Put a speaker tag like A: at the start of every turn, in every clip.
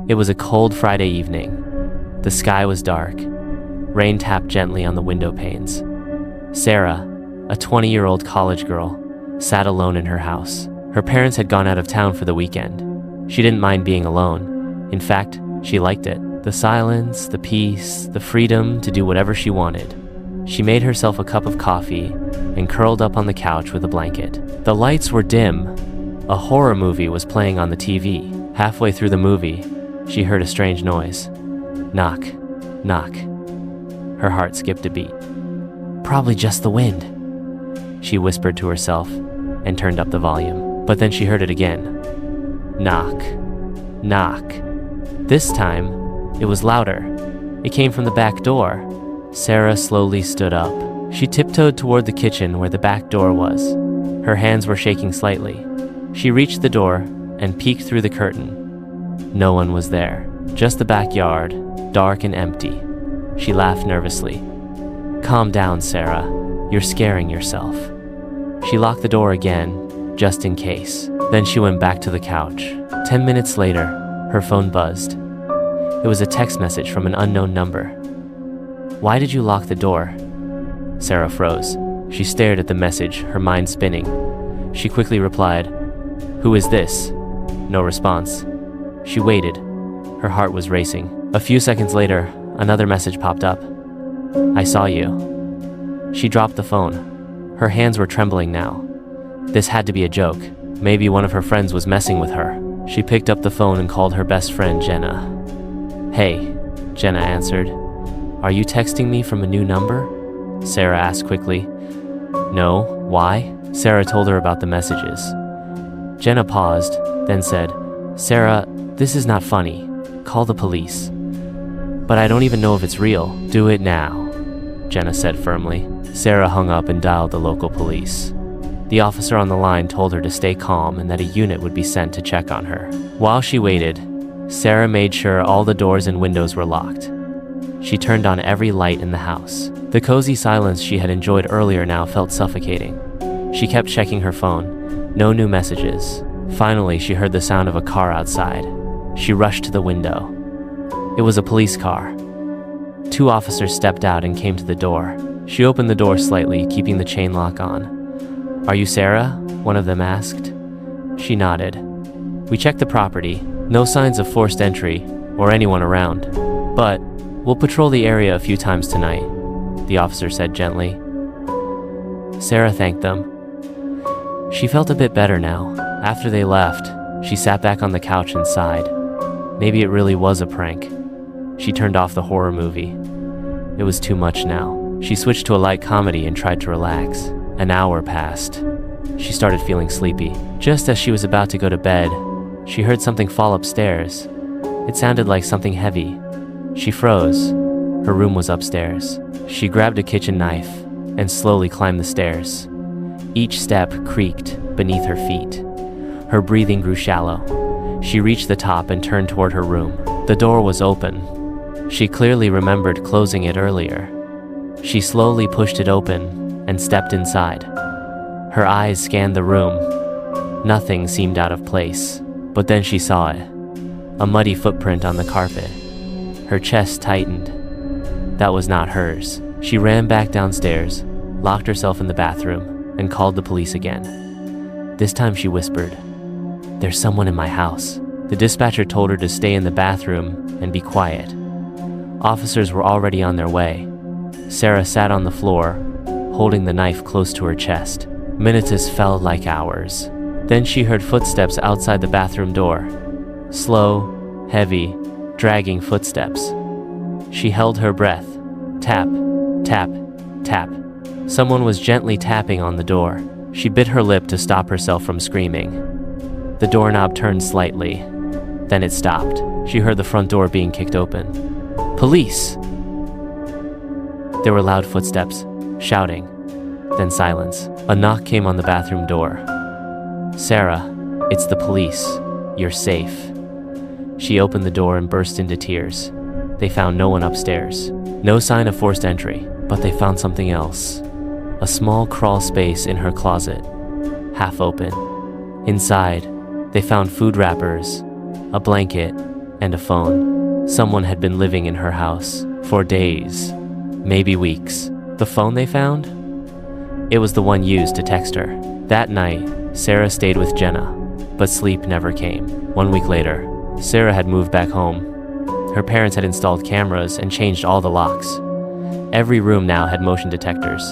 A: It was a cold Friday evening. The sky was dark. Rain tapped gently on the window panes. Sarah, a 20-year-old college girl, sat alone in her house. Her parents had gone out of town for the weekend. She didn't mind being alone. In fact, she liked it. The silence, the peace, the freedom to do whatever she wanted. She made herself a cup of coffee and curled up on the couch with a blanket. The lights were dim. A horror movie was playing on the TV. Halfway through the movie, she heard a strange noise. Knock, knock. Her heart skipped a beat. Probably just the wind, she whispered to herself and turned up the volume. But then she heard it again. Knock, knock. This time, it was louder. It came from the back door. Sarah slowly stood up. She tiptoed toward the kitchen where the back door was. Her hands were shaking slightly. She reached the door and peeked through the curtain. No one was there, just the backyard, dark and empty. She laughed nervously. Calm down, Sarah. You're scaring yourself. She locked the door again, just in case. Then she went back to the couch. 10 minutes later, her phone buzzed. It was a text message from an unknown number. Why did you lock the door? Sarah froze. She stared at the message, her mind spinning. She quickly replied, Who is this? No response. She waited. Her heart was racing. A few seconds later, another message popped up. I saw you. She dropped the phone. Her hands were trembling now. This had to be a joke. Maybe one of her friends was messing with her. She picked up the phone and called her best friend, Jenna. Hey, Jenna answered. Are you texting me from a new number? Sarah asked quickly. No, why? Sarah told her about the messages. Jenna paused, then said, Sarah, this is not funny. Call the police. But I don't even know if it's real. Do it now, Jenna said firmly. Sarah hung up and dialed the local police. The officer on the line told her to stay calm and that a unit would be sent to check on her. While she waited, Sarah made sure all the doors and windows were locked. She turned on every light in the house. The cozy silence she had enjoyed earlier now felt suffocating. She kept checking her phone. No new messages. Finally, she heard the sound of a car outside. She rushed to the window. It was a police car. 2 officers stepped out and came to the door. She opened the door slightly, keeping the chain lock on. Are you Sarah? One of them asked. She nodded. We checked the property. No signs of forced entry or anyone around. But we'll patrol the area a few times tonight, the officer said gently. Sarah thanked them. She felt a bit better now. After they left, she sat back on the couch and sighed. Maybe it really was a prank. She turned off the horror movie. It was too much now. She switched to a light comedy and tried to relax. An hour passed. She started feeling sleepy. Just as she was about to go to bed, she heard something fall upstairs. It sounded like something heavy. She froze. Her room was upstairs. She grabbed a kitchen knife and slowly climbed the stairs. Each step creaked beneath her feet. Her breathing grew shallow. She reached the top and turned toward her room. The door was open. She clearly remembered closing it earlier. She slowly pushed it open and stepped inside. Her eyes scanned the room. Nothing seemed out of place. But then she saw it. A muddy footprint on the carpet. Her chest tightened. That was not hers. She ran back downstairs, locked herself in the bathroom, and called the police again. This time she whispered, There's someone in my house. The dispatcher told her to stay in the bathroom and be quiet. Officers were already on their way. Sarah sat on the floor, holding the knife close to her chest. Minutes felt like hours. Then she heard footsteps outside the bathroom door. Slow, heavy, dragging footsteps. She held her breath. Tap, tap, tap. Someone was gently tapping on the door. She bit her lip to stop herself from screaming. The doorknob turned slightly. Then it stopped. She heard the front door being kicked open. Police! There were loud footsteps, shouting, then silence. A knock came on the bathroom door. Sarah, it's the police. You're safe. She opened the door and burst into tears. They found no one upstairs. No sign of forced entry, but they found something else. A small crawl space in her closet, half open. Inside, they found food wrappers, a blanket, and a phone. Someone had been living in her house for days, maybe weeks. The phone they found? It was the one used to text her. That night, Sarah stayed with Jenna, but sleep never came. 1 week later, Sarah had moved back home. Her parents had installed cameras and changed all the locks. Every room now had motion detectors.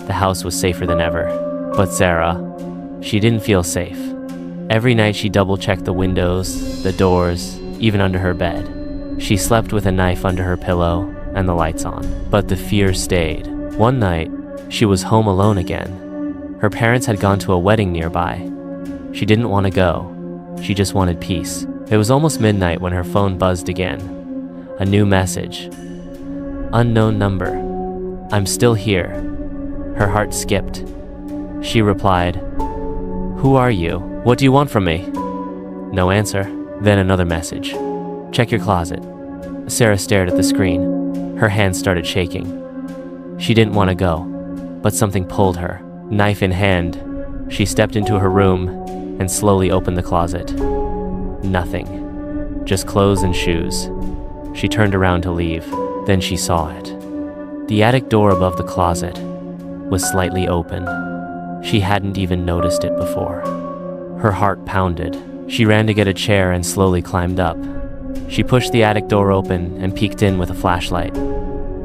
A: The house was safer than ever. But Sarah, she didn't feel safe. Every night she double-checked the windows, the doors, even under her bed. She slept with a knife under her pillow and the lights on. But the fear stayed. One night, she was home alone again. Her parents had gone to a wedding nearby. She didn't want to go. She just wanted peace. It was almost midnight when her phone buzzed again. A new message. Unknown number. I'm still here. Her heart skipped. She replied, "Who are you? What do you want from me?" No answer. Then another message. "Check your closet." Sarah stared at the screen. Her hands started shaking. She didn't want to go, but something pulled her. Knife in hand, she stepped into her room and slowly opened the closet. Nothing. Just clothes and shoes. She turned around to leave. Then she saw it. The attic door above the closet was slightly open. She hadn't even noticed it before. Her heart pounded. She ran to get a chair and slowly climbed up. She pushed the attic door open and peeked in with a flashlight.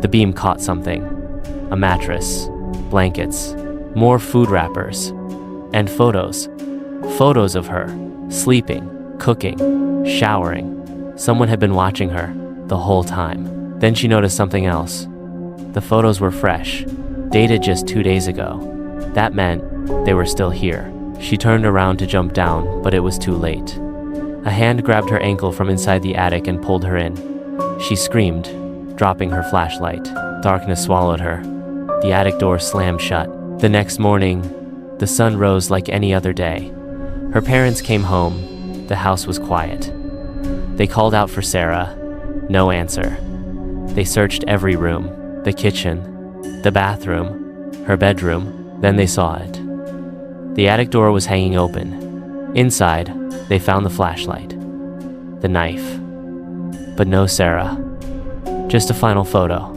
A: The beam caught something. A mattress, blankets, more food wrappers, and photos. Photos of her, sleeping, cooking, showering. Someone had been watching her the whole time. Then she noticed something else. The photos were fresh, dated just 2 days ago. That meant they were still here. She turned around to jump down, but it was too late. A hand grabbed her ankle from inside the attic and pulled her in. She screamed, dropping her flashlight. Darkness swallowed her. The attic door slammed shut. The next morning, the sun rose like any other day. Her parents came home. The house was quiet. They called out for Sarah. No answer. They searched every room, the kitchen, the bathroom, her bedroom. Then they saw it. The attic door was hanging open. Inside, they found the flashlight, the knife, but no Sarah. Just a final photo,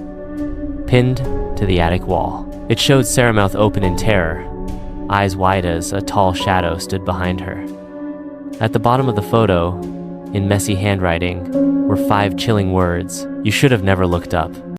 A: pinned to the attic wall. It showed Sarah's mouth open in terror, eyes wide as a tall shadow stood behind her. At the bottom of the photo, in messy handwriting, were 5 chilling words. "You should have never looked up.